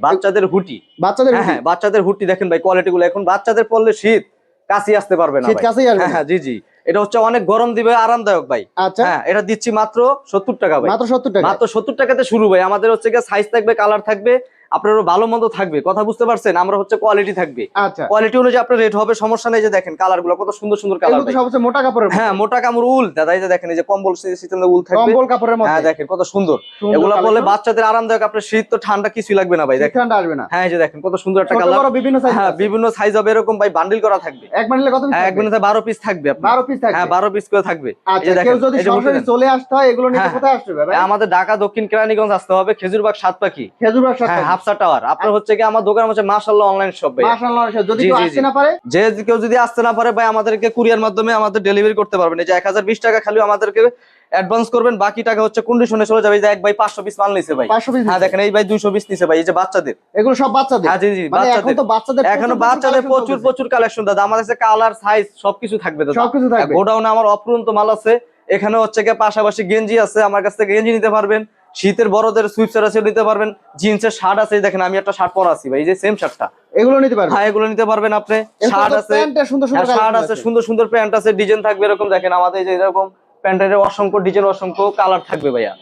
বাচ্চাদের হুটি। হ্যাঁ, বাচ্চাদের হুটি দেখেন ভাই কোয়ালিটি গুলো, এখন বাচ্চাদের পরলে শীত কাছে আসতে পারবে না ভাই। হ্যাঁ, জি জি, এটা হচ্ছে অনেক গরম দিবে, আরামদায়ক ভাই। হ্যাঁ, এটা দিচ্ছি মাত্র 70 টাকা ভাই। মাত্র 70 টাকা, মাত্র 70 টাকাতে শুরু ভাই। আমাদের হচ্ছে সাইজ থাকবে, কালার থাকবে, আপনারও ভালো মন্দ থাকবে, কথা বুঝতে পারছেন? আমরা হচ্ছে কোয়ালিটি থাকবে, কোয়ালিটি অনুযায়ী আপনার রেট হবে, সমস্যা নেই। যে দেখেন কালার গুলো কত সুন্দর সুন্দর কালার, সবচেয়ে মোটা কাপড়ের। হ্যাঁ, মোটা কাপড় উল দাদা, এই যে দেখেন, এই যে কম্বল সিস্টেমে উল থাকবে, কম্বল কাপড়ের মধ্যে। হ্যাঁ দেখেন কত সুন্দর। এগুলো বলে বাচ্চাদের আরামদায়ক, আপনার শীত তো ঠান্ডা কিছুই লাগবে না ভাই, দেখেন ঠান্ডা আসবে না। হ্যাঁ, এই যে দেখেন কত সুন্দর একটা কালার, বিভিন্ন সাইজ, হ্যাঁ বিভিন্ন সাইজ হবে এরকম ভাই, বান্ডিল করা থাকবে। এক বান্ডিলে কত পিস? এক বান্ডিলে 12 পিস থাকবে আপনার, 12 পিস থাকবে। হ্যাঁ 12 পিস করে থাকবে। আচ্ছা, কেউ যদি সরাসরি চলে আসতে হয় এগুলো নিতে কোথায় আসতে হবে ভাই? আমাদের ঢাকা দক্ষিণ কেরানীগঞ্জ আসতে হবে, খেজুরবাগ সাতপাখি, খেজুরবাগ সাতপাখি, হাফসা টাওয়ার। আপনার হচ্ছে কি আমার দোকান হচ্ছে মাশাআল্লাহ অনলাইন শপ ভাই। মাশাআল্লাহ, যদি কেউ আসতে না পারে, কেউ যদি আসতে না পারে ভাই, আমাদেরকে কুরিয়ার মাধ্যমে আমাদের ডেলিভারি করতে পারবেন। এই যে 1020 টাকা খালি আমাদেরকে অ্যাডভান্স করবেন, বাকি টাকা হচ্ছে কন্ডিশনে চলে যাবে। এই যে এক ভাই 500 পিস মাল নিছে ভাই, 500 পিস। হ্যাঁ দেখেন এই ভাই 200 পিস নিছে ভাই। এই যে বাচ্চাদের, এগুলো সব বাচ্চাদের? হ্যাঁ জি জি, এখন তো বাচ্চাদের, এখনো বাচ্চাদের প্রচুর প্রচুর কালেকশন দাদা। আমাদের কাছে কালার সাইজ সবকিছু থাকবে দাদা, সবকিছু থাকবে। গোডাউনে আমার অপূরন্ত মাল আছে। এখানে হচ্ছে কি পাশাপাশি গেঞ্জি আছে, আমার কাছ থেকে গেঞ্জি নিতে পারবেন, শীতের বড়দের সুইপসার আছে নিতে পারবেন, জিন্সের শার্ট আছে, দেখেন আমি একটা শার্ট পরা আছি ভাই, এই যে সেম শার্টটা, এগুলো নিতে পারবেন। হ্যাঁ এগুলো নিতে পারবেন আপনি। শার্ট আছে, শার্ট আছে, সুন্দর সুন্দর প্যান্ট আছে, ডিজাইন থাকবে এরকম। দেখেন আমাদের এই যে এরকম প্যান্টের অসংখ্য ডিজাইন, অসংখ্য কালার থাকবে ভাইয়া।